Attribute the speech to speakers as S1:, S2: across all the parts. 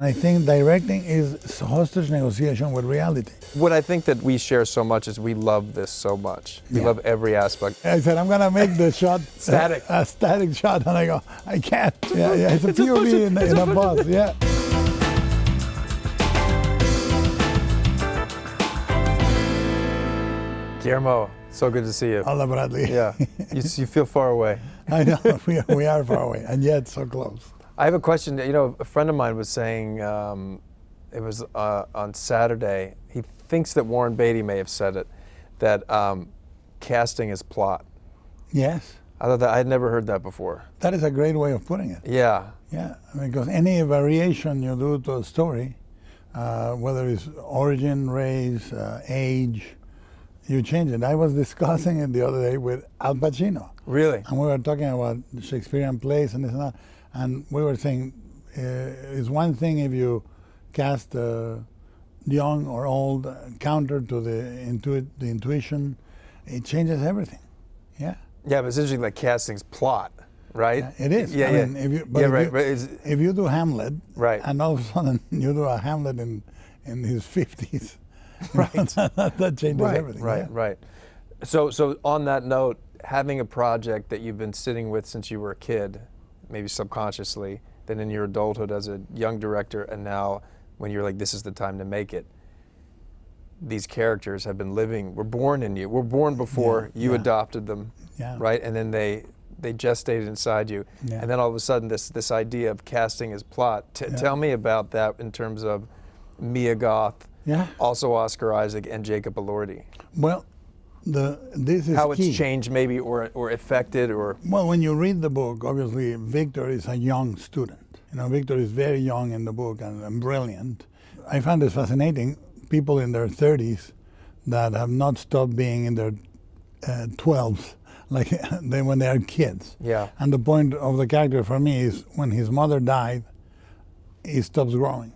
S1: I think directing is hostage negotiation with reality.
S2: What I think that we share so much is we love this so much. We love every aspect.
S1: I said, I'm going to make the shot
S2: Static.
S1: a static shot, and I go, I can't. Yeah, it's a POV in a bus, yeah.
S2: Guillermo, so good to see you.
S1: Hola, Bradley.
S2: Yeah, you feel far away.
S1: I know, we are far away, and yet so close.
S2: I have a question. You know, a friend of mine was saying, it was on Saturday, he thinks that Warren Beatty may have said it, that casting is plot.
S1: Yes.
S2: I thought that I had never heard that before.
S1: That is a great way of putting it.
S2: Yeah.
S1: Yeah, because any variation you do to a story, whether it's origin, race, age, you change it. I was discussing it the other day with Al Pacino.
S2: Really?
S1: And we were talking about Shakespearean plays and this and that. And we were saying, it's one thing if you cast young or old, counter to the intuition, it changes everything. Yeah.
S2: Yeah, but it's interesting, like casting's plot, right?
S1: Yeah, it is.
S2: Yeah,
S1: I mean, if you do Hamlet,
S2: right,
S1: and all of a sudden you do a Hamlet in his 50s,
S2: right,
S1: that changes everything.
S2: Right,
S1: yeah.
S2: right. So on that note, having a project that you've been sitting with since you were a kid, maybe subconsciously, then in your adulthood as a young director, and now when you're like, this is the time to make it, these characters have been living, were born in you, were born before you adopted them, right? And then they gestated inside you. Yeah. And then all of a sudden this idea of casting as plot. Tell me about that in terms of Mia Goth, also Oscar Isaac and Jacob Elordi.
S1: Well, this is
S2: how
S1: key.
S2: It's changed maybe or affected or...
S1: Well, when you read the book, obviously Victor is a young student. You know, Victor is very young in the book and brilliant. I find this fascinating. People in their 30s that have not stopped being in their 12s, like when they are kids.
S2: Yeah.
S1: And the point of the character for me is when his mother died, he stops growing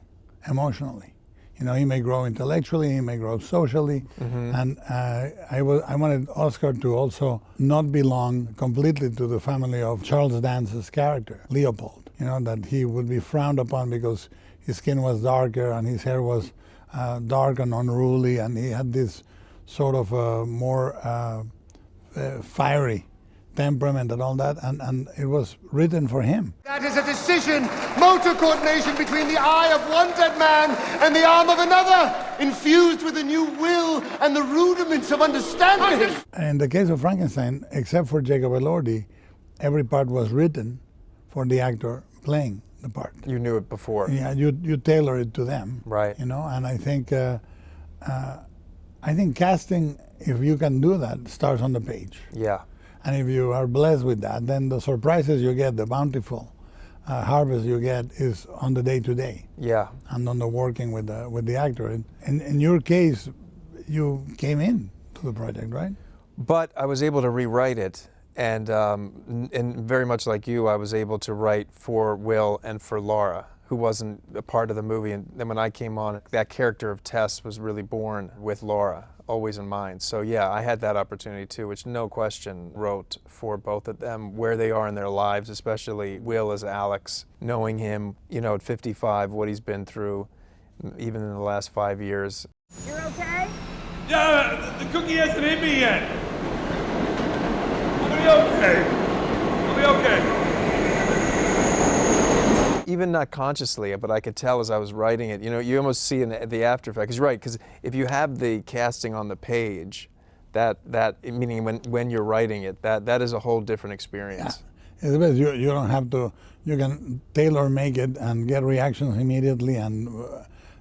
S1: emotionally. You know, he may grow intellectually, he may grow socially, and I wanted Oscar to also not belong completely to the family of Charles Dance's character, Leopold. You know, that he would be frowned upon because his skin was darker and his hair was dark and unruly, and he had this sort of more fiery temperament and all that, and it was written for him.
S3: That is a decision, motor coordination between the eye of one dead man and the arm of another, infused with a new will and the rudiments of understanding.
S1: In the case of Frankenstein, except for Jacob Elordi, every part was written for the actor playing the part.
S2: You knew it before.
S1: Yeah, you tailor it to them.
S2: Right.
S1: You know, and I think casting, if you can do that, starts on the page.
S2: Yeah. And
S1: if you are blessed with that, then the surprises you get, the bountiful harvest you get, is on the day-to-day.
S2: Yeah.
S1: And on the working with the actor. In your case, you came in to the project, right?
S2: But I was able to rewrite it. And very much like you, I was able to write for Will and for Laura, who wasn't a part of the movie. And then when I came on, that character of Tess was really born with Laura, always in mind. So yeah, I had that opportunity too, which no question wrote for both of them, where they are in their lives, especially Will as Alex, knowing him, you know, at 55, what he's been through, even in the last 5 years.
S4: You're okay?
S5: Yeah, the cookie hasn't hit me yet. I'll be okay. I'll be okay.
S2: Even not consciously, but I could tell as I was writing it, you know, you almost see in the after effect. Because you're right, because if you have the casting on the page, that meaning when you're writing it, that is a whole different experience.
S1: Yeah. It's best. You don't have to, you can tailor make it and get reactions immediately and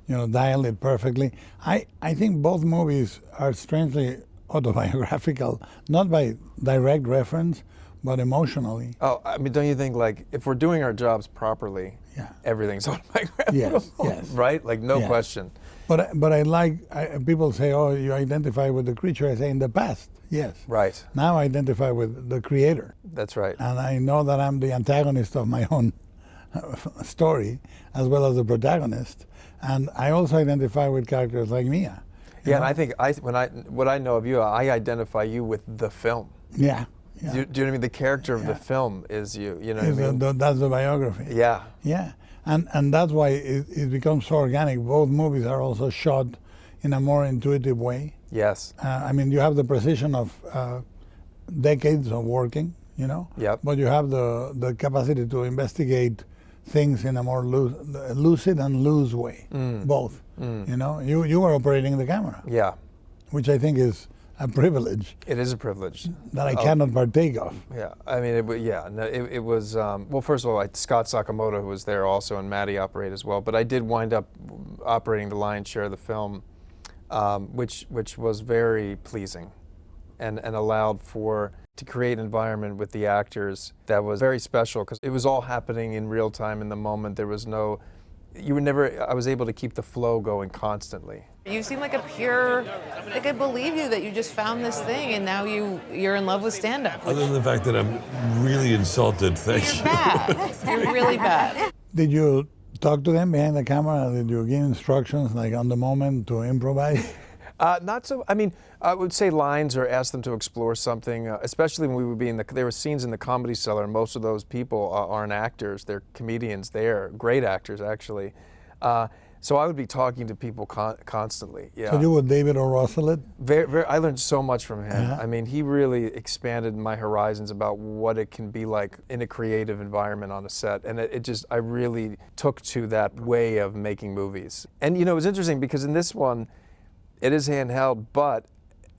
S1: you know, dial it perfectly. I think both movies are strangely autobiographical, not by direct reference, but emotionally.
S2: Oh, I mean, don't you think, like, if we're doing our jobs properly, everything's autobiographical?
S1: Yes.
S2: Right? Like, no question.
S1: But I like, people say, oh, you identify with the creature. I say, in the past, yes.
S2: Right.
S1: Now I identify with the creator.
S2: That's right.
S1: And I know that I'm the antagonist of my own story, as well as the protagonist. And I also identify with characters like Mia.
S2: Yeah, and I think what I know of you, I identify you with the film.
S1: Yeah.
S2: Do you know what I mean? The character of the film is you. You know what I mean?
S1: That's the biography.
S2: Yeah.
S1: Yeah. And that's why it becomes so organic. Both movies are also shot in a more intuitive way.
S2: Yes.
S1: I mean, you have the precision of decades of working, you know,
S2: Yep.
S1: but you have the capacity to investigate things in a more lucid and loose way, both. You know, you were operating the camera,
S2: Yeah.
S1: which I think is a privilege
S2: It is a privilege.
S1: that I cannot partake of.
S2: Yeah, I mean, it was, well, first of all, Scott Sakamoto, who was there also, and Maddie operate as well, but I did wind up operating the lion's share of the film, which was very pleasing and allowed to create an environment with the actors that was very special, because it was all happening in real time in the moment. There was no, I was able to keep the flow going constantly.
S4: You seem like a pure, like I believe you that you just found this thing and now you're in love with stand-up.
S6: Other than the fact that I'm really insulted, thank
S4: You're
S6: you.
S4: bad. You're really bad.
S1: Did you talk to them behind the camera? Did you give instructions like on the moment to improvise?
S2: Not so. I mean, I would say lines or ask them to explore something. Especially when we would be there were scenes in the Comedy Cellar, and most of those people aren't actors; they're comedians. They're great actors, actually. So I would be talking to people constantly. Yeah.
S1: So you were David O. Russell?
S2: I learned so much from him.
S1: Yeah.
S2: I mean, he really expanded my horizons about what it can be like in a creative environment on a set. And I really took to that way of making movies. And, you know, it was interesting because in this one, it is handheld, but,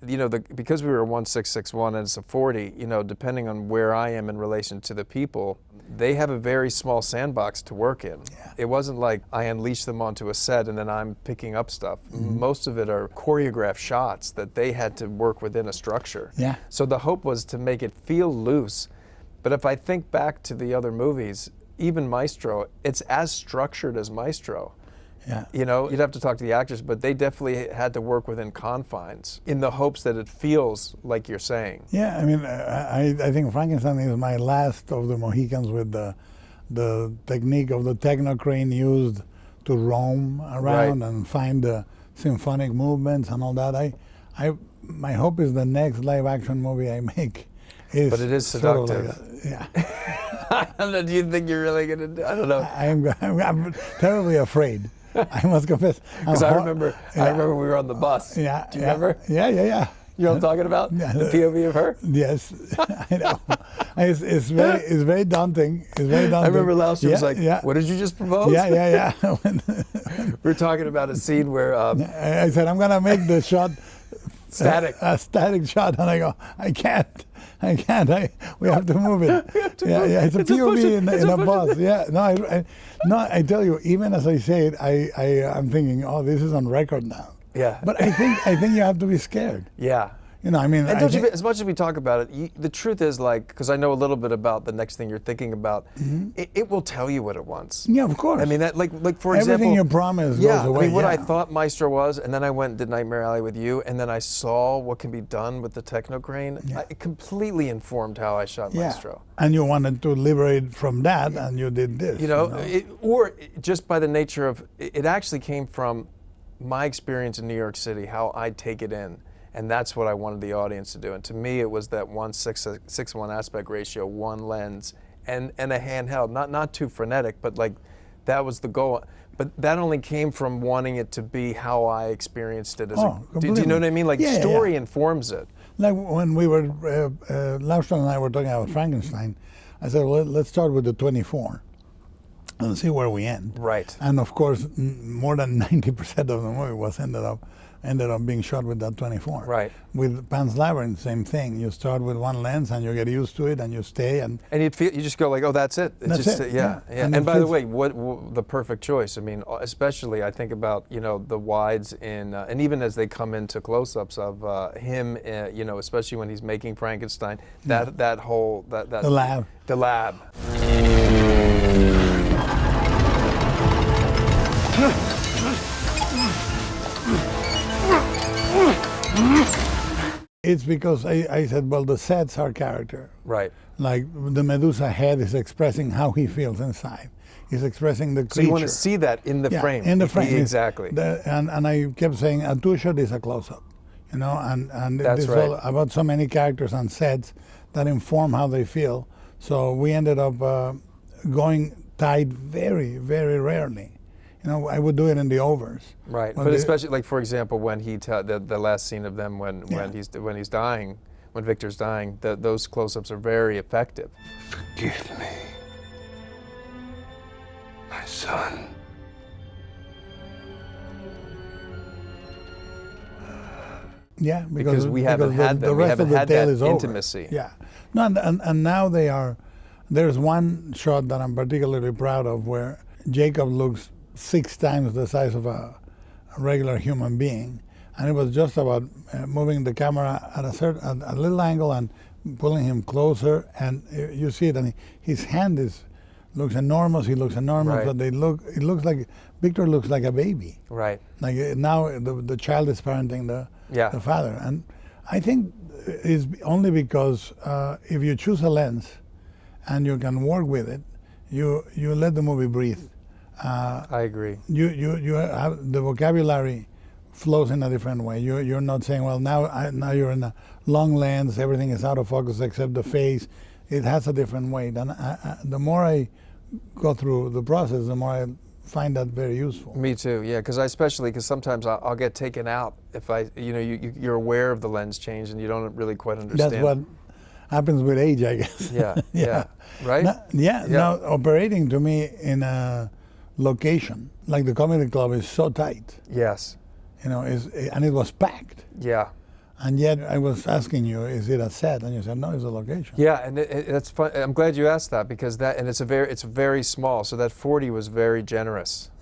S2: you know, because we were a 1661 and it's a 40, you know, depending on where I am in relation to the people, they have a very small sandbox to work in.
S1: Yeah.
S2: It wasn't like I unleash them onto a set and then I'm picking up stuff. Most of it are choreographed shots that they had to work within a structure.
S1: Yeah.
S2: So the hope was to make it feel loose. But if I think back to the other movies, even Maestro, it's as structured as Maestro.
S1: Yeah.
S2: You know, you'd have to talk to the actors, but they definitely had to work within confines in the hopes that it feels like you're saying.
S1: Yeah, I mean, I think Frankenstein is my last of the Mohicans with the technique of the technocrane used to roam around
S2: Right.
S1: and find the symphonic movements and all that. My hope is the next live action movie I make is.
S2: But it is
S1: sort of
S2: seductive.
S1: yeah.
S2: I don't know, do you think you're really going to do I don't know.
S1: I'm terribly afraid. I must confess.
S2: Because I remember we were on the bus.
S1: Yeah.
S2: Do you remember?
S1: Yeah.
S2: You know what I'm talking about?
S1: Yeah.
S2: The POV of her?
S1: Yes, I know. It's very daunting. It's very daunting.
S2: I remember Lauscher was
S1: Yeah,
S2: like,
S1: yeah.
S2: what did you just propose?
S1: Yeah.
S2: We were talking about a scene where
S1: I said, I'm going to make the shot
S2: static.
S1: a static shot, and I go, I can't. We have to move it. It's a POV in a bus. Yeah, I tell you, even as I say it, I'm thinking, oh, this is on record now.
S2: Yeah.
S1: But I think you have to be scared.
S2: Yeah.
S1: You know, I mean,
S2: And as much as we talk about it, the truth is, like, because I know a little bit about the next thing you're thinking about, it will tell you what it wants.
S1: Yeah, of course.
S2: I mean, that, like for
S1: everything
S2: example,
S1: you promise
S2: yeah,
S1: goes away.
S2: I mean, what I thought Maestro was, and then I went and did Nightmare Alley with you, and then I saw what can be done with the technocrane.
S1: Yeah.
S2: It completely informed how I shot Maestro.
S1: And you wanted to liberate from that, and you did this.
S2: You know, or just by the nature of it actually came from my experience in New York City, how I take it in. And that's what I wanted the audience to do. And to me, it was that 1:6:1 aspect ratio, one lens, and a handheld, not too frenetic, but like that was the goal. But that only came from wanting it to be how I experienced it as do you know what I mean? Like story informs it.
S1: Like when we were, Lauscher and I were talking about Frankenstein, I said, well, let's start with the 24 and see where we end.
S2: Right.
S1: And of course, more than 90% of the movie ended up being shot with that 24.
S2: Right.
S1: With Pan's Labyrinth, same thing. You start with one lens and you get used to it and you stay. And
S2: you just go like, oh, that's it.
S1: That's
S2: just,
S1: it.
S2: Yeah.
S1: And
S2: by the way, what the perfect choice. I mean, especially I think about, you know, the wides in, and even as they come into close-ups of him, you know, especially when he's making Frankenstein, that whole
S1: the lab.
S2: The lab.
S1: It's because I said, well, the sets are character.
S2: Right.
S1: Like the Medusa head is expressing how he feels inside. He's expressing the creature.
S2: So you want to see that in the frame.
S1: In the frame.
S2: Exactly.
S1: And I kept saying a two-shot is a close-up. You know, and
S2: That's
S1: it's
S2: right.
S1: all about so many characters on sets that inform how they feel. So we ended up going tight very, very rarely. You know, I would do it in the overs.
S2: Right,
S1: When
S2: but
S1: the-
S2: especially like for example when the last scene of them when he's dying, when Victor's dying, those close-ups are very effective.
S3: Forgive me, my son.
S1: Yeah,
S2: Because we haven't had
S1: the
S2: them. We
S1: rest
S2: haven't
S1: of the
S2: had
S1: tale
S2: that
S1: is over.
S2: intimacy.
S1: Yeah, no, and now they are. There's one shot that I'm particularly proud of where Jacob looks 6 times the size of a regular human being, and it was just about moving the camera at a little angle and pulling him closer, and you see it, and his hand looks enormous. He looks enormous,
S2: Right.
S1: but it looks like Victor looks like a baby.
S2: Right.
S1: Like now the child is parenting the father, and I think it's only because if you choose a lens and you can work with it, you let the movie breathe.
S2: I agree.
S1: You have the vocabulary flows in a different way. You're not saying, well, now you're in a long lens, everything is out of focus except the face. It has a different weight, and the more I go through the process, the more I find that very useful.
S2: Me too, yeah, because sometimes I'll get taken out if you're aware of the lens change and you don't really quite understand.
S1: That's what happens with age, I guess.
S2: Yeah, right?
S1: Now operating to me in a location like the comedy club is so tight,
S2: Yes,
S1: and it was packed.
S2: yeah.
S1: And yet I was asking you, is it a set? And you said, no, it's a location.
S2: Yeah, and it's fun. I'm glad you asked that because it's very small. So that 40 was very generous,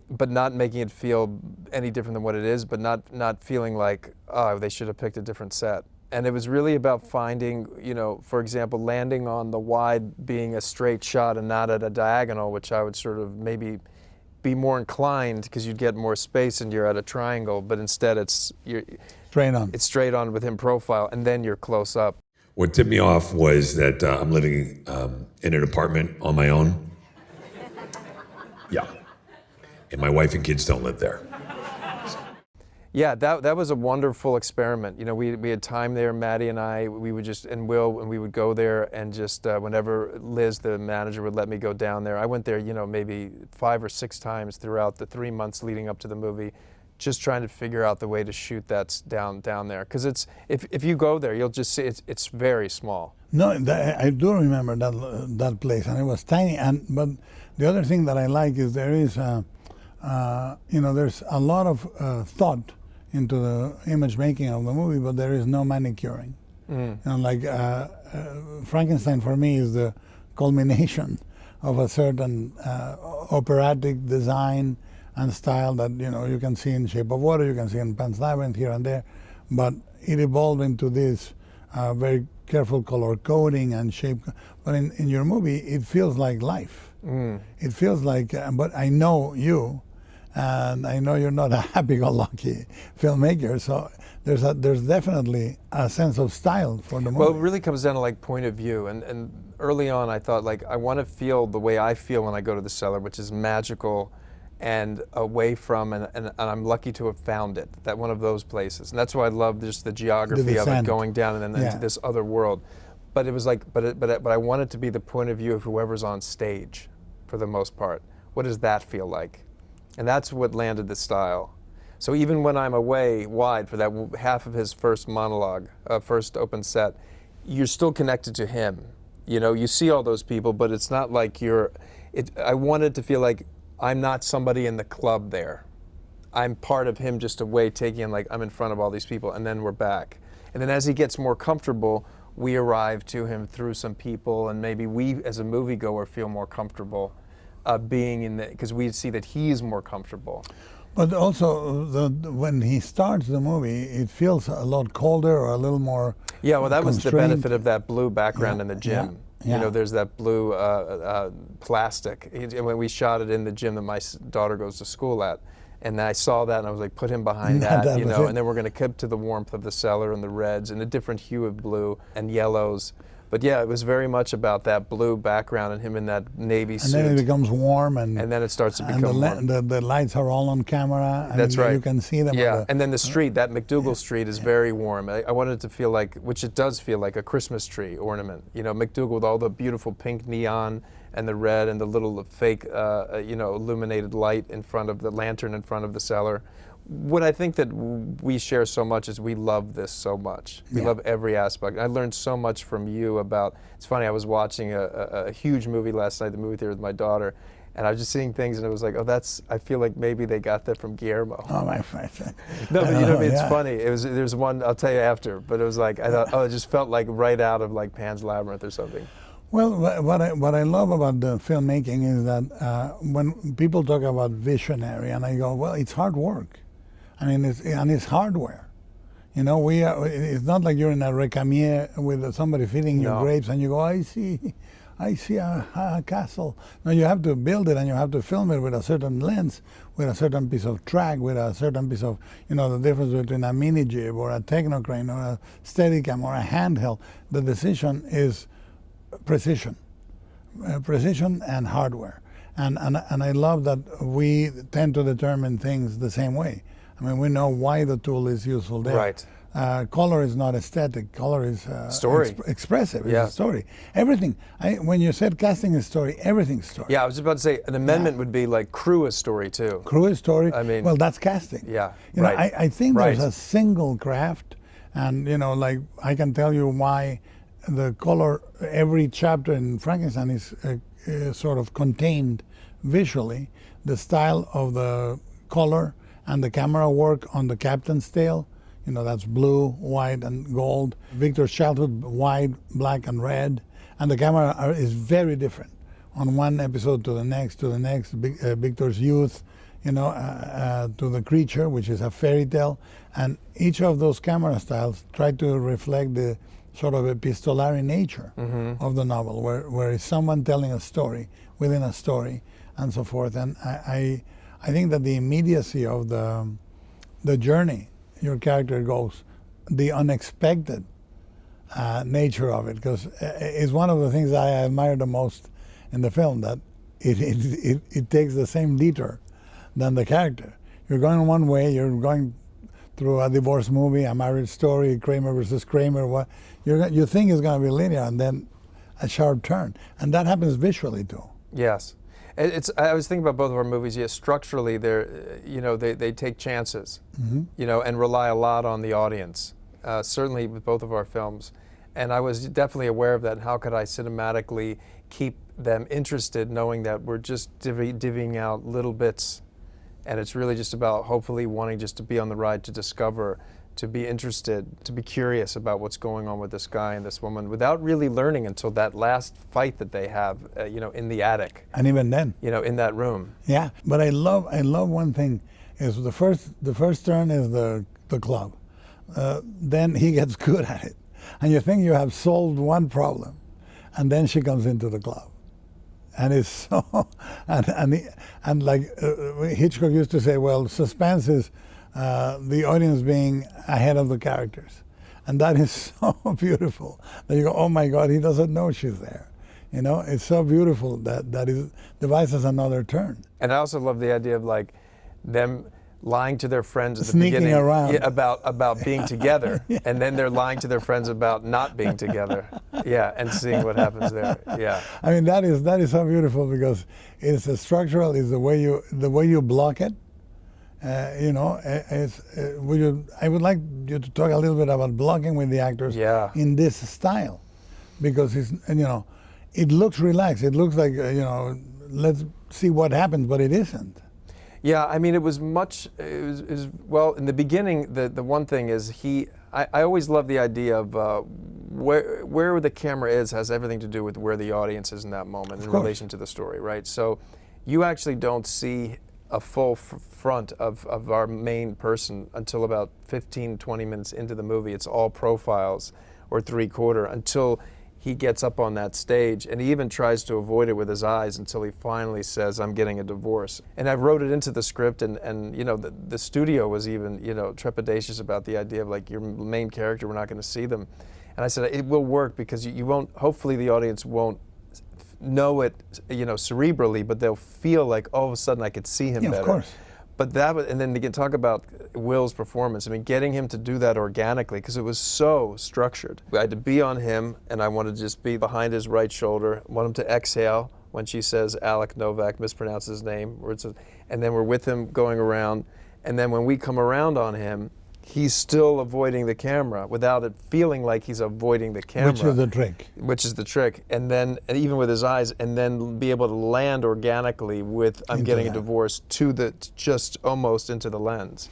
S2: but not making it feel any different than what it is, but not feeling like, oh, they should have picked a different set. And it was really about finding, for example, landing on the wide being a straight shot and not at a diagonal, which I would sort of maybe be more inclined because you'd get more space and you're at a triangle, but instead it's straight on with him profile, and then you're close up.
S6: What tipped me off was that I'm living in an apartment on my own. Yeah. And my wife and kids don't live there.
S2: Yeah, that was a wonderful experiment. We had time there, Maddie and I, we would just, and Will, and we would go there and just, whenever Liz, the manager, would let me go down there. I went there, maybe 5 or 6 times throughout the 3 months leading up to the movie, just trying to figure out the way to shoot that down there. Because if you go there, you'll just see it's very small.
S1: No, I do remember that place, and it was tiny. But the other thing that I like is there is, there's a lot of thought into the image making of the movie, but there is no manicuring. Frankenstein for me is the culmination of a certain operatic design and style that you can see in Shape of Water, you can see in Pan's Labyrinth here and there, but it evolved into this very careful color coding and shape. But in your movie, it feels like life. It feels like, but I know you, and I know you're not a happy-go-lucky filmmaker, so there's definitely a sense of style for the movie.
S2: Well, it really comes down to like point of view, and early on I thought I want to feel the way I feel when I go to the cellar, which is magical and away from, and I'm lucky to have found it, that one of those places. And that's why I love just the geography of it, going down and then into this other world. But it was but I want it to be the point of view of whoever's on stage for the most part. What does that feel like? And that's what landed the style. So even when I'm away wide for that half of his first monologue, first open set, you're still connected to him. You see all those people, but it's not like I wanted to feel like I'm not somebody in the club there. I'm part of him just away taking in, I'm in front of all these people, and then we're back. And then as he gets more comfortable, we arrive to him through some people, and maybe we as a moviegoer feel more comfortable being in because we see that he's more comfortable.
S1: But also, when he starts the movie, it feels a lot colder or a little more
S2: Yeah, well, that was the
S1: constrained.
S2: benefit of that blue background in the gym.
S1: Yeah.
S2: There's that blue plastic. When we shot it in the gym that my daughter goes to school at, and I saw that, and I was like, put him behind that,
S1: That was it.
S2: and then we're going to keep to the warmth of the cellar and the reds and a different hue of blue and yellows. But yeah, it was very much about that blue background and him in that navy
S1: And
S2: suit.
S1: then it becomes warm, and
S2: then it starts to
S1: and
S2: become warm.
S1: the lights are all on camera.
S2: That's right.
S1: You can see them.
S2: Yeah, and then the street, that McDougal Street, is very warm. I wanted it to feel like, which it does feel like, a Christmas tree ornament. You know, McDougal with all the beautiful pink neon and the red and the little fake, illuminated light in front of the lantern in front of the cellar. What I think that we share so much is we love this so much. We love every aspect. I learned so much from you about, it's funny, I was watching a huge movie last night at the movie theater with my daughter, and I was just seeing things and it was like, I feel like maybe they got that from Guillermo.
S1: Oh, my friend.
S2: No, but you know what I mean? It's funny. There's one, I'll tell you after, but it was like, I thought, it just felt like right out of like Pan's Labyrinth or something.
S1: Well, what I love about the filmmaking is that when people talk about visionary, and I go, well, it's hard work. I mean, it's hardware. You know, it's not like you're in a recamier with somebody feeding you grapes and you go, I see a castle. No, you have to build it and you have to film it with a certain lens, with a certain piece of track, with a certain piece of, the difference between a mini jib or a technocrane or a Steadicam or a handheld. The decision is precision and hardware. And I love that we tend to determine things the same way. I mean, we know why the tool is useful there.
S2: Right.
S1: Color is not aesthetic. Color is
S2: story.
S1: Expressive. It's a story. Everything. When you said casting is story, everything's story.
S2: Yeah, I was about to say an amendment would be like crew is story too.
S1: Crew is story.
S2: I mean,
S1: well, that's casting.
S2: Yeah.
S1: You know, I think there's
S2: Right.
S1: a single craft, and like I can tell you why the color. Every chapter in Frankenstein is sort of contained visually. The style of the color and the camera work on the captain's tail, that's blue, white, and gold. Victor's childhood, white, black, and red. And the camera is very different on one episode to the next, Victor's youth, to the creature, which is a fairy tale. And each of those camera styles try to reflect the sort of epistolary nature of the novel, where it's someone telling a story within a story and so forth. And I think that the immediacy of the journey your character goes, the unexpected nature of it, because it's one of the things I admire the most in the film, that it takes the same detour than the character. You're going one way, you're going through a divorce movie, a marriage story, Kramer versus Kramer. What you think is going to be linear, and then a sharp turn, and that happens visually too.
S2: Yes. I was thinking about both of our movies. Yes, structurally, they take chances, and rely a lot on the audience. Certainly with both of our films, and I was definitely aware of that. And how could I cinematically keep them interested, knowing that we're just divvying out little bits, and it's really just about hopefully wanting just to be on the ride, to discover, to be interested, to be curious about what's going on with this guy and this woman, without really learning until that last fight that they have, in the attic.
S1: And even then,
S2: in that room.
S1: Yeah, but I love one thing is the first turn is the club. Then he gets good at it, and you think you have solved one problem, and then she comes into the club, and it's so and like Hitchcock used to say, well, suspense is the audience being ahead of the characters, and that is so beautiful that you go, oh my God, he doesn't know she's there. It's so beautiful that it devises another turn.
S2: And I also love the idea of like them lying to their friends at the
S1: Sneaking
S2: beginning
S1: around.
S2: about being together, and then they're lying to their friends about not being together. Yeah, and seeing what happens there. Yeah.
S1: I mean, that is so beautiful, because it's a structural, is the way you block it. I would like you to talk a little bit about blocking with the actors in this style, because it looks relaxed. It looks like let's see what happens, but it isn't.
S2: Yeah, I mean, it was well, in the beginning, the one thing is I always love the idea of where the camera is has everything to do with where the audience is in that moment in relation to the story, right? So you actually don't see a full front of our main person until about 15, 20 minutes into the movie. It's all profiles or three-quarter until he gets up on that stage, and he even tries to avoid it with his eyes until he finally says, I'm getting a divorce. And I wrote it into the script, and the studio was even, trepidatious about the idea of like, your main character, we're not going to see them. And I said, it will work because you won't, hopefully the audience won't know it, cerebrally, but they'll feel like all of a sudden I could see him better.
S1: Of course.
S2: But and then to talk about Will's performance, I mean, getting him to do that organically, because it was so structured. I had to be on him, and I wanted to just be behind his right shoulder, want him to exhale when she says Alec Novak, mispronounces his name, and then we're with him going around, and then when we come around on him, he's still avoiding the camera without it feeling like he's avoiding the camera.
S1: Which is the trick.
S2: Which is the trick. And then, and even with his eyes, and then be able to land organically with I'm getting a divorce to just almost into the lens.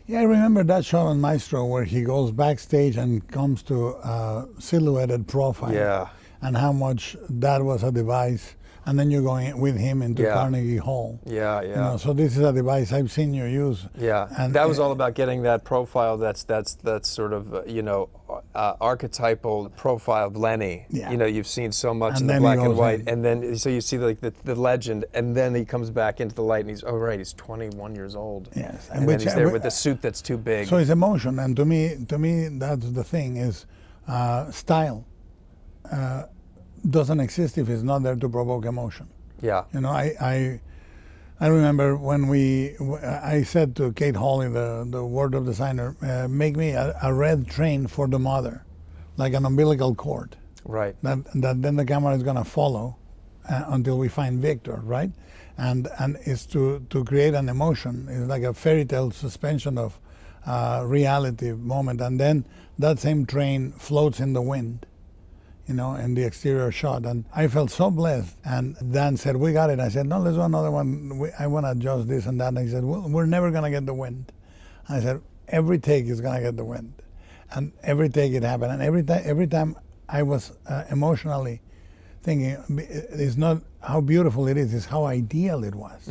S1: Yeah, I remember that shot on Maestro where he goes backstage and comes to silhouetted profile.
S2: Yeah.
S1: And how much that was a device. And then you're going with him into Carnegie Hall.
S2: Yeah, yeah.
S1: You know, so this is a device I've seen you use.
S2: Yeah, and that was all about getting that profile. That's sort of archetypal profile of Lenny.
S1: Yeah.
S2: You've seen so much
S1: And
S2: in the
S1: then
S2: black
S1: he
S2: and
S1: goes
S2: white,
S1: in.
S2: and then so you see like the legend, and then he comes back into the light, and he's he's 21 years old.
S1: Yes,
S2: and then he's there with the suit that's too big.
S1: So it's emotion, and to me, that's the thing is style. Doesn't exist if it's not there to provoke emotion.
S2: Yeah.
S1: I remember when I said to Kate Hawley, the wardrobe designer, make me a red train for the mother, like an umbilical cord.
S2: Right.
S1: That then the camera is going to follow until we find Victor, right? And it's to create an emotion. It's like a fairy tale suspension of reality moment, and then that same train floats in the wind. In the exterior shot. And I felt so blessed. And Dan said, we got it. I said, no, let's do another one. I want to adjust this and that. And he said, well, we're never going to get the wind. I said, every take is going to get the wind. And every take it happened. And every time I was emotionally thinking, it's not how beautiful it is, it's how ideal it was.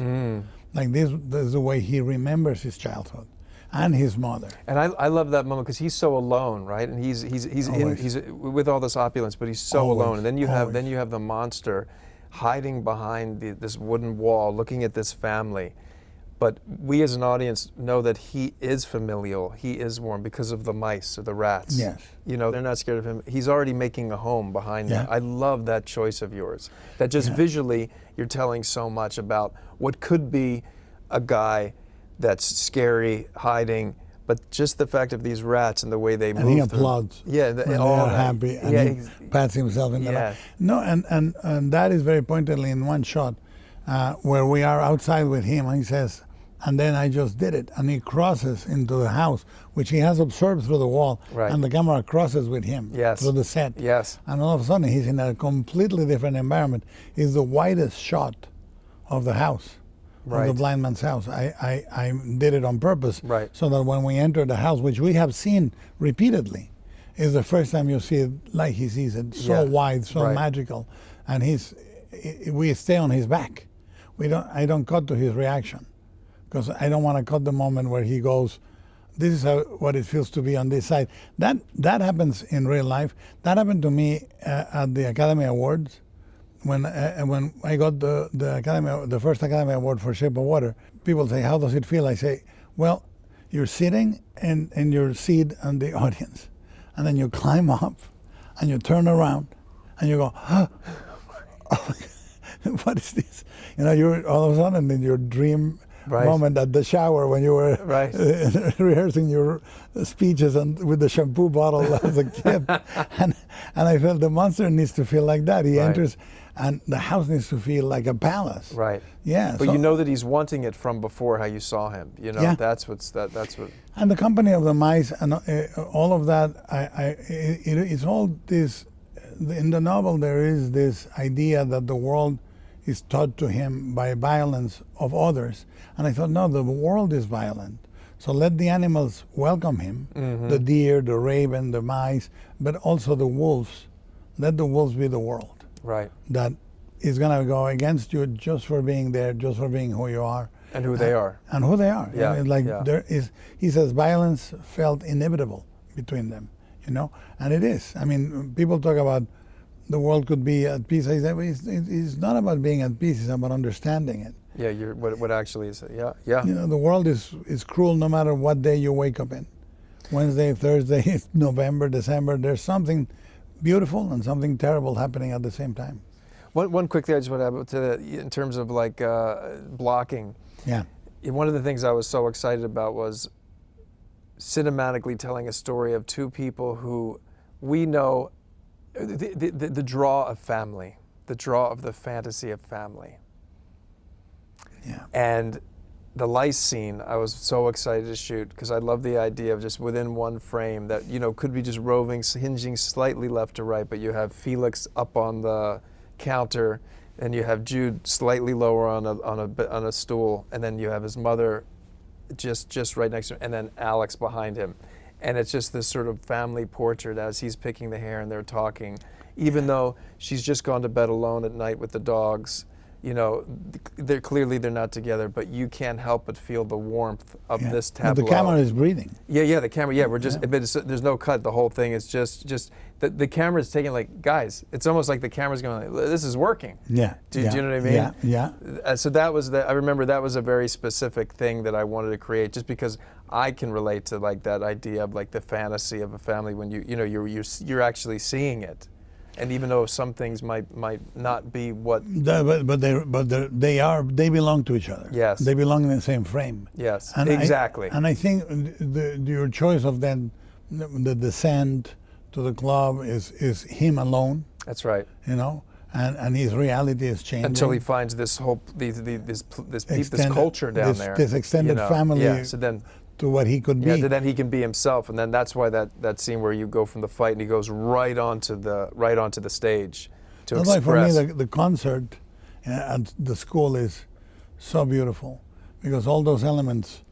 S1: Like this is the way he remembers his childhood. And his mother. And
S2: I love that moment because he's so alone, right? And he's with all this opulence, but he's so alone. And then you have the monster hiding behind this wooden wall, looking at this family. But we as an audience know that he is familial, he is warm because of the mice or the rats.
S1: Yes.
S2: They're not scared of him. He's already making a home behind them. I love that choice of yours. That just visually you're telling so much about what could be a guy that's scary, hiding, but just the fact of these rats and the way they move.
S1: And he applauds.
S2: Yeah,
S1: when they are happy, and he pats himself in the back. No, and that is very pointedly in one shot where we are outside with him, and he says, and then I just did it, and he crosses into the house, which he has observed through the wall, and the camera crosses with him through the set.
S2: Yes.
S1: And all of a sudden he's in a completely different environment. It's the widest shot of the house. Of the blind man's house. I did it on purpose so that when we enter the house, which we have seen repeatedly, is the first time you see it like he sees it, so wide, so magical, and we stay on his back. I don't cut to his reaction because I don't want to cut the moment where he goes, this is what it feels to be on this side. That happens in real life. That happened to me at the Academy Awards. When I got the first Academy Award for Shape of Water, people say, how does it feel? I say, well, you're sitting in your seat in the audience, and then you climb up, and you turn around, and you go, oh, what is this? You're all of a sudden in your dream moment at the shower when you were rehearsing your speeches and with the shampoo bottle as a kid. and I felt the monster needs to feel like that. He enters, and the house needs to feel like a palace. Right. Yeah.
S2: But you know that he's wanting it from before how you saw him. That's what.
S1: And the company of the mice and all of that. It's all this. In the novel, there is this idea that the world is taught to him by violence of others. And I thought, no, the world is violent. So let the animals welcome him, the deer, the raven, the mice, but also the wolves. Let the wolves be the world. Right. That is going to go against you just for being there, just for being who you are.
S2: And who they are.
S1: And who they are. Yeah. There is, he says, violence felt inevitable between them, and it is. I mean, people talk about the world could be at peace. I say, it's not about being at peace, it's about understanding it.
S2: Yeah, what actually is it? Yeah.
S1: The world is cruel no matter what day you wake up in. Wednesday, Thursday, November, December. There's something beautiful and something terrible happening at the same time.
S2: One quick thing I just want to add to that in terms of like blocking.
S1: Yeah.
S2: One of the things I was so excited about was cinematically telling a story of two people who we know the draw of family, the draw of the fantasy of family.
S1: Yeah.
S2: And the lice scene, I was so excited to shoot because I love the idea of just within one frame that, you know, could be just roving, hinging slightly left to right, but you have Felix up on the counter and you have Jude slightly lower on a stool, and then you have his mother just right next to him, and then Alex behind him. And it's just this sort of family portrait as he's picking the hair and they're talking. Even though she's just gone to bed alone at night with the dogs, you know, they're not together, but you can't help but feel the warmth of this tableau.
S1: But the camera is breathing.
S2: Yeah, the camera. Yeah, we're just. But there's no cut. The whole thing is just the camera's taking, like, guys. It's almost like the camera's going, like, this is working.
S1: Yeah.
S2: Do you know what I mean?
S1: Yeah.
S2: So that was I remember that was a very specific thing that I wanted to create, just because I can relate to like that idea of like the fantasy of a family when you're actually seeing it. And even though some things might not be what,
S1: But they belong to each other.
S2: Yes.
S1: They belong in the same frame.
S2: yes,
S1: And
S2: exactly.
S1: And I think your choice of then the descent to the club is him alone.
S2: That's right.
S1: You know, and his reality is changing
S2: Until he finds this whole this culture down there,
S1: this extended
S2: you know?
S1: family.
S2: Yeah. So then.
S1: To what he could be.
S2: Yeah, then he can be himself, and then that's why that scene where you go from the fight and he goes right onto the stage to
S1: That's
S2: express.
S1: why for me the concert at the school is so beautiful, because all those elements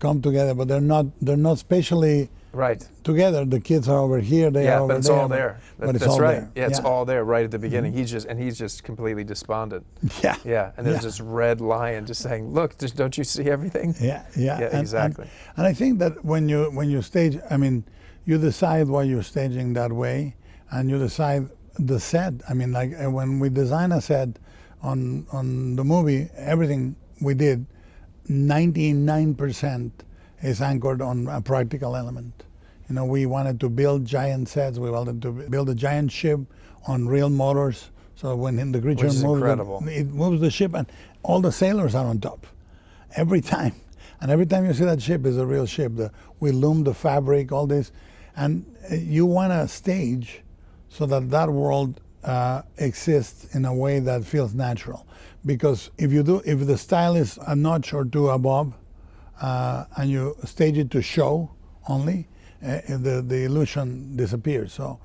S1: come together, but they're not spatially
S2: right
S1: together. The kids are over here, they are over there.
S2: but it's all there.
S1: But it's
S2: that's
S1: all
S2: right.
S1: there.
S2: Yeah, it's all there right at the beginning.
S1: Mm-hmm.
S2: He's just completely despondent.
S1: Yeah.
S2: Yeah, and there's
S1: Yeah.
S2: this red lion just saying, "Look, don't you see everything?"
S1: Yeah.
S2: Exactly.
S1: And I think that when you stage, I mean, you decide why you're staging that way, and you decide the set. I mean, like when we design a set on the movie, everything we did, 99% is anchored on a practical element. You know, we wanted to build giant sets. We wanted to build a giant ship on real motors. So when the creature
S2: Which is
S1: moves,
S2: incredible.
S1: it moves the ship, and all the sailors are on top, every time. And every time you see that ship is a real ship. We loom the fabric, all this, and you want to stage so that world exists in a way that feels natural. Because if the style is a notch or two above, and you stage it to show only, the illusion disappears. So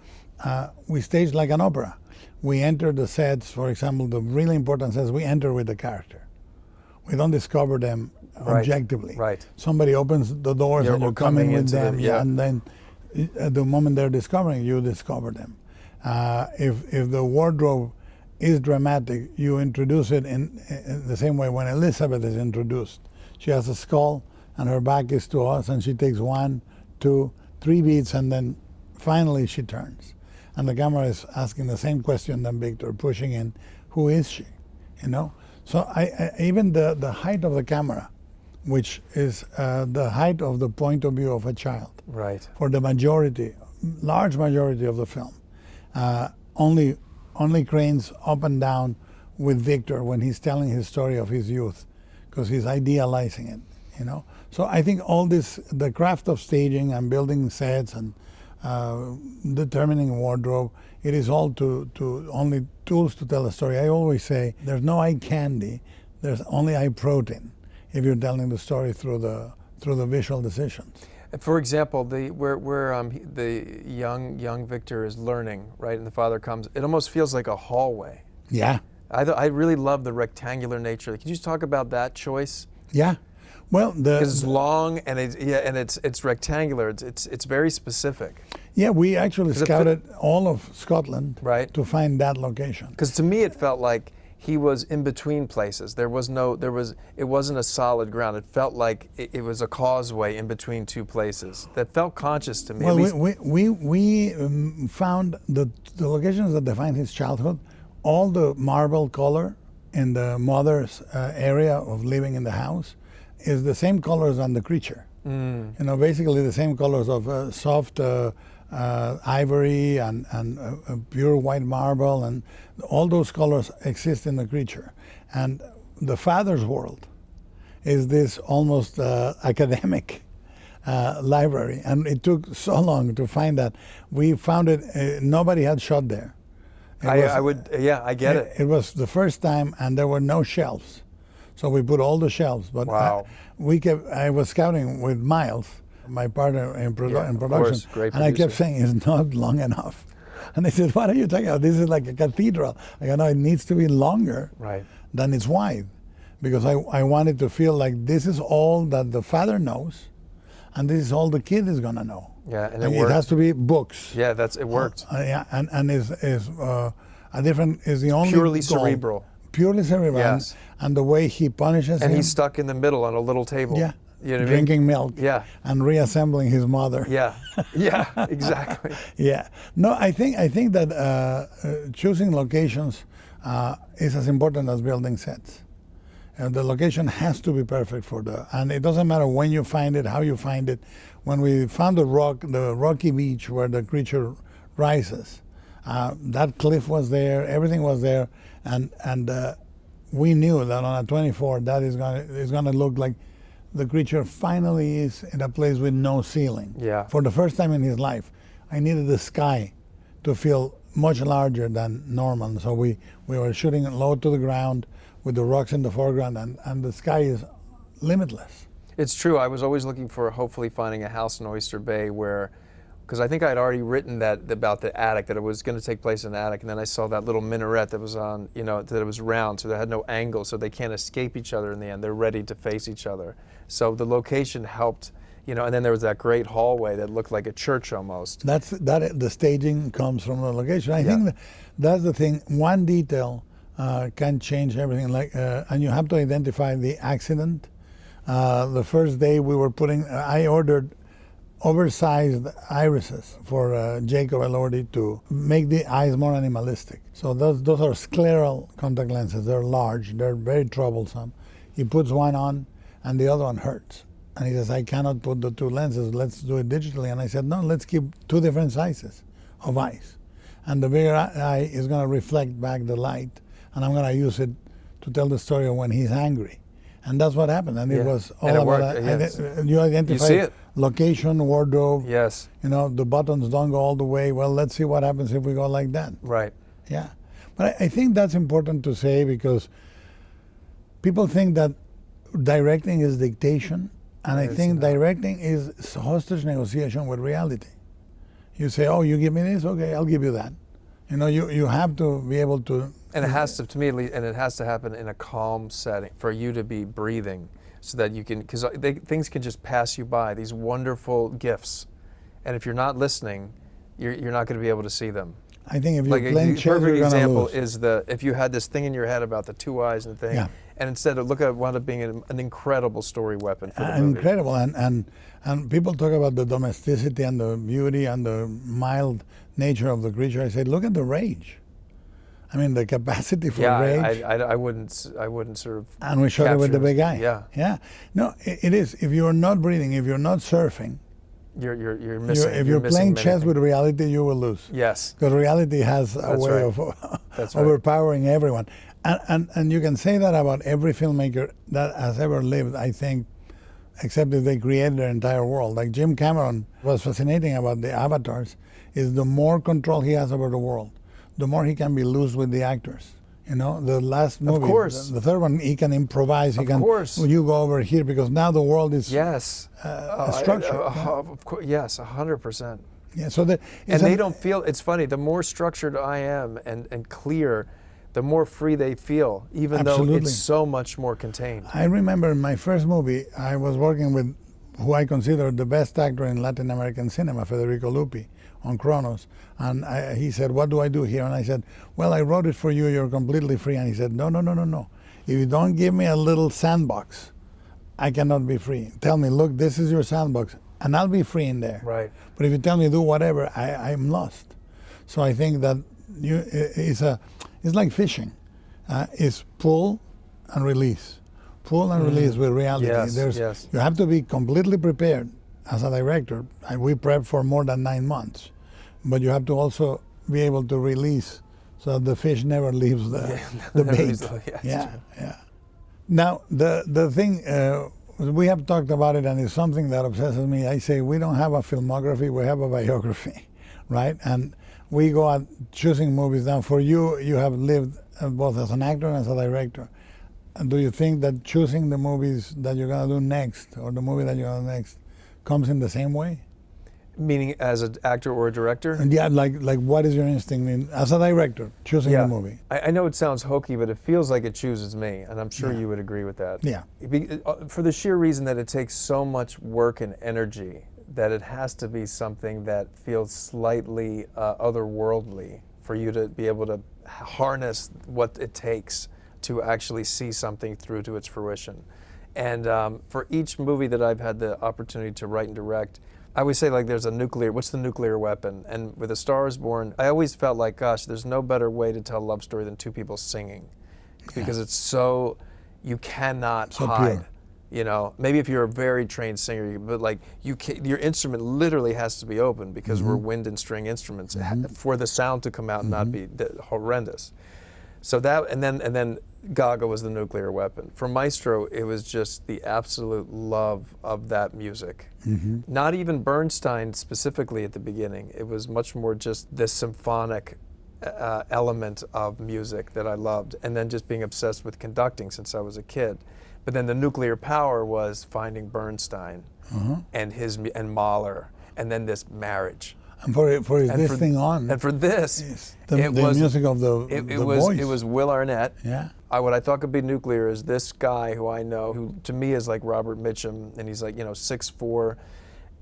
S1: we stage like an opera. We enter the sets, for example, the really important sets, we enter with the character. We don't discover them objectively.
S2: Right.
S1: Somebody opens the doors and you're coming with them,
S2: yeah.
S1: and then at the moment they're discovering, you discover them. If the wardrobe is dramatic, you introduce it in the same way when Elizabeth is introduced. She has a skull and her back is to us, and she takes 1, 2, 3 beats, and then finally she turns. And the camera is asking the same question than Victor, pushing in, who is she? You know? So I even the height of the camera, which is the height of the point of view of a child.
S2: Right.
S1: For the large majority of the film, only cranes up and down with Victor when he's telling his story of his youth, because he's idealizing it, you know. So I think all this, the craft of staging and building sets and determining wardrobe, it is all to only tools to tell a story. I always say there's no eye candy, there's only eye protein if you're telling the story through the visual decisions.
S2: For example, where the young Victor is learning, right, and the father comes, it almost feels like a hallway.
S1: Yeah.
S2: I really love the rectangular nature. Could you just talk about that choice?
S1: Yeah. Well,
S2: because it's long and it's rectangular. It's very specific.
S1: Yeah, we actually scouted all of Scotland to find that location.
S2: Because to me, it felt like he was in between places. It wasn't a solid ground. It felt like it was a causeway in between two places. That felt conscious to me.
S1: Well, we found the locations that define his childhood. All the marble color in the mother's area of living in the house is the same colors on the creature. You know, basically the same colors of soft ivory and pure white marble, and all those colors exist in the creature. And the father's world is this almost academic library, and it took so long to find that. We found it. Nobody had shot there.
S2: I get it.
S1: It was the first time, and there were no shelves, so we put all the shelves. But
S2: Wow.
S1: I was scouting with Miles, my partner in production,
S2: course, great
S1: and I kept
S2: producer.
S1: saying it's not long enough. And they said, "What are you talking about? This is like a cathedral." I go, "No, it needs to be longer
S2: Right.
S1: than it's wide," because I wanted to feel like this is all that the father knows, and this is all the kid is gonna know.
S2: Yeah, and
S1: Like,
S2: it
S1: it
S2: worked.
S1: has to be books.
S2: Yeah, it worked.
S1: Yeah, and is a different, is the only
S2: Purely
S1: goal.
S2: cerebral.
S1: Purely cerebral.
S2: Yes.
S1: And the way he punishes
S2: And
S1: him.
S2: he's stuck in the middle on a little table.
S1: Yeah.
S2: You know what I mean?
S1: Drinking milk.
S2: Yeah.
S1: And reassembling his mother.
S2: Yeah. Yeah. Exactly.
S1: Yeah. No, I think that choosing locations is as important as building sets. The location has to be perfect and it doesn't matter when you find it, how you find it. When we found the rocky beach where the creature rises, that cliff was there, everything was there, and we knew that on a 24 that is gonna look like the creature finally is in a place with no ceiling.
S2: Yeah.
S1: For the first time in his life, I needed the sky to feel much larger than normal. So we were shooting low to the ground with the rocks in the foreground, and the sky is limitless.
S2: It's true. I was always looking for hopefully finding a house in Oyster Bay where, because I think I'd already written that about the attic, that it was going to take place in the attic, and then I saw that little minaret that was on, you know, that it was round, so they had no angle, so they can't escape each other in the end. They're ready to face each other. So the location helped, you know, and then there was that great hallway that looked like a church almost.
S1: The staging comes from the location. I
S2: Yeah.
S1: think that's the thing. One detail can change everything. And you have to identify the accident. The first day we were I ordered oversized irises for Jacob Elordi to make the eyes more animalistic. So those are scleral contact lenses. They're large. They're very troublesome. He puts one on, and the other one hurts. And he says, "I cannot put the two lenses. Let's do it digitally." And I said, "No, let's keep two different sizes of eyes. And the bigger eye is going to reflect back the light, and I'm going to use it to tell the story of when he's angry." And that's what happened. And it
S2: Yeah.
S1: was all
S2: And it
S1: about
S2: worked, yes.
S1: you identify
S2: see it.
S1: location, wardrobe.
S2: Yes.
S1: You know, the buttons don't go all the way. Well, let's see what happens if we go like that.
S2: Right.
S1: Yeah. But I think that's important to say, because people think that directing is dictation, and I think directing is hostage negotiation with reality. You say, "Oh, you give me this? Okay, I'll give you that." You know, you have to be able to.
S2: And it has to me at least, and it has to happen in a calm setting for you to be breathing, so that you can, because things can just pass you by, these wonderful gifts, and if you're not listening, you're not going to be able to see them.
S1: I think if you're
S2: Like
S1: playing
S2: a
S1: chess,
S2: perfect
S1: you're gonna
S2: example
S1: lose.
S2: is if you had this thing in your head about the two eyes and thing,
S1: Yeah.
S2: and instead of it wound up being an incredible story weapon for the movie.
S1: Incredible, and people talk about the domesticity and the beauty and the mild nature of the creature. I say, look at the rage. I mean, the capacity for
S2: Yeah,
S1: rage.
S2: I wouldn't sort of.
S1: And we shot it with the
S2: capture
S1: big eye.
S2: Yeah.
S1: Yeah. No, it is. If you're not breathing, if you're not surfing,
S2: You're missing.
S1: if you're
S2: missing
S1: playing
S2: many
S1: chess
S2: things.
S1: with reality, you will lose.
S2: Yes.
S1: Because reality has a
S2: That's
S1: way
S2: right.
S1: of
S2: That's right.
S1: overpowering everyone. And you can say that about every filmmaker that has ever lived, I think, except if they created their entire world. Like Jim Cameron, what's fascinating about the avatars is the more control he has over the world, the more he can be loose with the actors. You know, the last movie,
S2: course.
S1: the third one, he can improvise. He
S2: Of
S1: can,
S2: course.
S1: well, you go over here, because now the world is
S2: Yes.
S1: structured.
S2: Of course, yes, 100%.
S1: Yeah, so
S2: And they don't feel, it's funny, the more structured I am and clear, the more free they feel, even though
S1: Absolutely.
S2: it's so much more contained.
S1: I remember in my first movie, I was working with who I consider the best actor in Latin American cinema, Federico Lupi, on Kronos. And he said, "What do I do here?" And I said, "Well, I wrote it for you. You're completely free." And he said, No. If you don't give me a little sandbox, I cannot be free. Tell me, look, this is your sandbox, and I'll be free in there.
S2: Right.
S1: But if you tell me do whatever, I'm lost. So I think that it's like fishing. It's pull and release. pull and release with reality.
S2: Yes.
S1: You have to be completely prepared as a director. And we prep for more than 9 months, but you have to also be able to release so that the fish never leaves the bait. Yeah. Now the thing we have talked about it, and it's something that obsesses me. I say we don't have a filmography, we have a biography, right? And we go out choosing movies. Now for you, you have lived both as an actor and as a director. And do you think that choosing the movies that you're gonna do next, or the movie that you're gonna do next, comes in the same way?
S2: Meaning as an actor or a director?
S1: And yeah, like what is your instinct as a director choosing the movie?
S2: I know it sounds hokey, but it feels like it chooses me, and I'm sure you would agree with that.
S1: Yeah.
S2: For the sheer reason that it takes so much work and energy that it has to be something that feels slightly otherworldly for you to be able to harness what it takes to actually see something through to its fruition. And for each movie that I've had the opportunity to write and direct, I always say, like, what's the nuclear weapon? And with A Star Is Born, I always felt like, gosh, there's no better way to tell a love story than two people singing. Because it's so, you cannot hide.
S1: Pure.
S2: You know, maybe if you're a very trained singer, but like your instrument literally has to be open because we're wind and string instruments for the sound to come out and not be horrendous. So that, and then Gaga was the nuclear weapon. For Maestro, it was just the absolute love of that music. Not even Bernstein specifically at the beginning. It was much more just this symphonic element of music that I loved, and then just being obsessed with conducting since I was a kid. But then the nuclear power was finding Bernstein and Mahler, and then this marriage.
S1: And for this thing on.
S2: And for this,
S1: the music of the voice.
S2: It was Will Arnett.
S1: Yeah.
S2: What I thought could be nuclear is this guy who I know, who to me is like Robert Mitchum, and he's like, 6'4".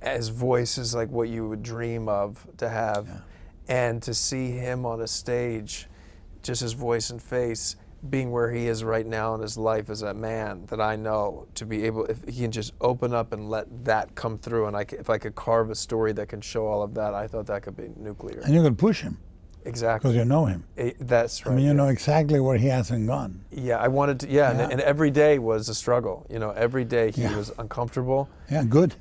S2: His voice is like what you would dream of to have. Yeah. And to see him on a stage, just his voice and face, being where he is right now in his life as a man that I know, to be able, if he can just open up and let that come through, and if I could carve a story that can show all of that, I thought that could be nuclear.
S1: And you could push him.
S2: Exactly.
S1: Because you know him.
S2: That's right.
S1: I mean, you know exactly where he hasn't gone.
S2: Yeah, I wanted to, and every day was a struggle. Every day he was uncomfortable.
S1: Yeah, good.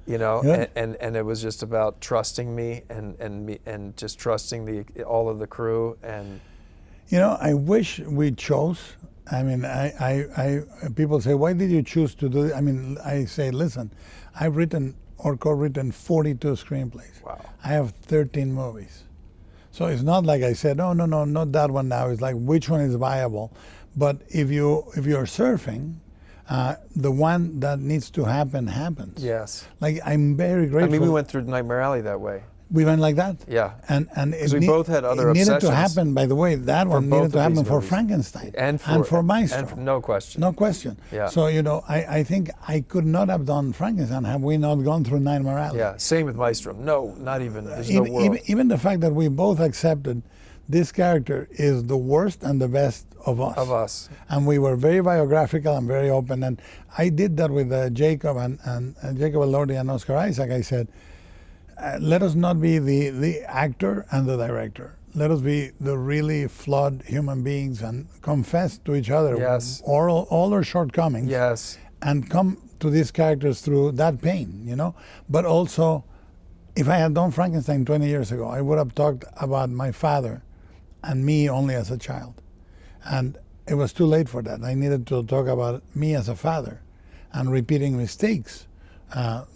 S2: Good. And it was just about trusting me and just trusting all of the crew. And
S1: I wish we chose. I mean, I people say, why did you choose to do it? I mean, I say, listen, I've written or co-written 42 screenplays.
S2: Wow.
S1: I have 13 movies. So it's not like I said, no, not that one now. It's like, which one is viable? But if you're surfing, the one that needs to happen happens.
S2: Yes.
S1: Like, I'm very grateful.
S2: I mean, we went through Nightmare Alley that way.
S1: We went like that?
S2: Yeah.
S1: And
S2: we both had other
S1: it needed
S2: obsessions.
S1: to happen, by the way, that one needed to happen for Frankenstein.
S2: And for
S1: Maestro.
S2: No question.
S1: No question.
S2: Yeah.
S1: So, I think I could not have done Frankenstein had we not gone through Nightmare Alley.
S2: Yeah, same with Maestro. No, not even, there's no world.
S1: Even the fact that we both accepted this character is the worst and the best of us.
S2: Of us.
S1: And we were very biographical and very open. And I did that with Jacob and Jacob Elordi and Oscar Isaac. I said, let us not be the actor and the director. Let us be the really flawed human beings and confess to each other all our shortcomings.
S2: Yes.
S1: And come to these characters through that pain, But also, if I had done Frankenstein 20 years ago, I would have talked about my father and me only as a child. And it was too late for that. I needed to talk about me as a father and repeating mistakes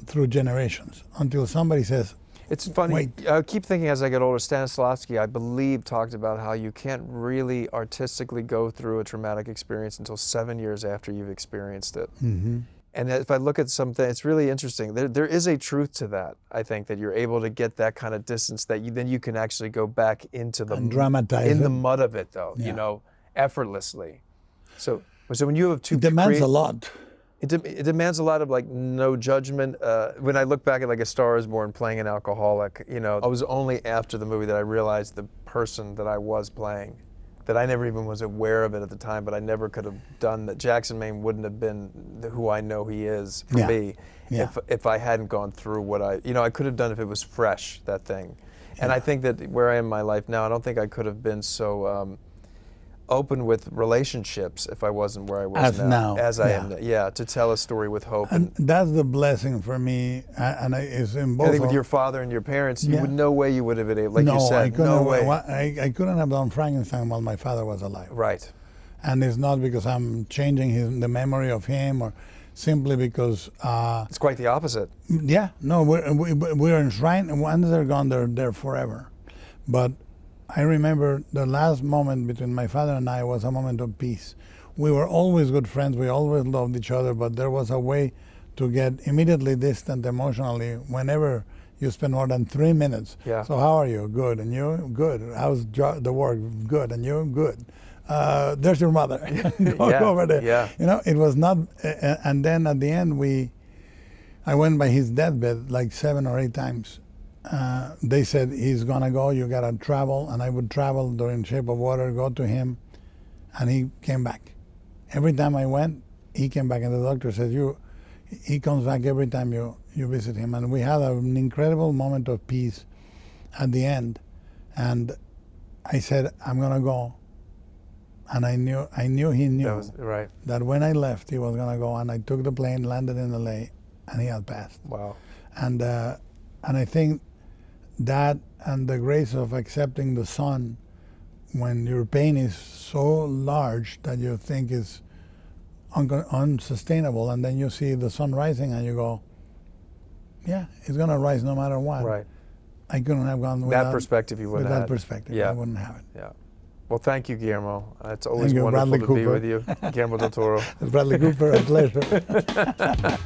S1: through generations until somebody says,
S2: it's funny.
S1: Wait.
S2: I keep thinking as I get older, Stanislavski, I believe, talked about how you can't really artistically go through a traumatic experience until 7 years after you've experienced it.
S1: Mm-hmm.
S2: And if I look at something, it's really interesting. There is a truth to that. I think that you're able to get that kind of distance that then you can actually go back into the
S1: dramatize
S2: the mud of it, though. Effortlessly. So when you have two,
S1: it demands a lot.
S2: It demands a lot of no judgment. When I look back at A Star Is Born, playing an alcoholic, I was only after the movie that I realized the person that I was playing, that I never even was aware of it at the time, but I never could have done that. Jackson Maine wouldn't have been who I know he is for me if I hadn't gone through what I could have done if it was fresh, that thing. And I think that where I am in my life now, I don't think I could have been so open with relationships if I wasn't where I was
S1: As now,
S2: as I
S1: yeah.
S2: am now. Yeah, to tell a story with hope.
S1: And that's the blessing for me, it's in both.
S2: I think with your father and your parents, you
S1: Yeah.
S2: would no way you would have been able, like
S1: no,
S2: you said,
S1: I couldn't
S2: no
S1: have,
S2: way.
S1: I couldn't have done Frankenstein while my father was alive.
S2: Right.
S1: And it's not because I'm changing the memory of him, or simply because
S2: It's quite the opposite.
S1: yeah, no, we're enshrined, and once they're gone, they're there forever. But I remember the last moment between my father and I was a moment of peace. We were always good friends, we always loved each other, but there was a way to get immediately distant emotionally whenever you spend more than 3 minutes.
S2: Yeah.
S1: So how are you? Good. And you? Good. How's the work? Good. And you? Good. There's your mother. Go
S2: Yeah,
S1: over there.
S2: yeah.
S1: You know, it was not, and then at the end I went by his deathbed like 7 or 8 times. They said, he's gonna go, you gotta travel, and I would travel during Shape of Water, go to him, and he came back. Every time I went, he came back, and the doctor said, he comes back every time you visit him. And we had an incredible moment of peace at the end. And I said, I'm gonna go. And I knew he knew
S2: That was right.
S1: that when I left, he was gonna go. And I took the plane, landed in LA, and he had passed.
S2: Wow.
S1: And I think that and the grace of accepting the sun when your pain is so large that you think is unsustainable, and then you see the sun rising and you go, yeah, it's gonna rise no matter what.
S2: Right.
S1: I couldn't have gone
S2: That perspective you
S1: with
S2: wouldn't
S1: that
S2: have had.
S1: perspective.
S2: Yeah.
S1: I wouldn't have it.
S2: Yeah. Well, thank you, Guillermo. It's always
S1: Thank you,
S2: wonderful
S1: Bradley
S2: to be
S1: Cooper.
S2: with you. Guillermo del Toro.
S1: Bradley Cooper, a pleasure.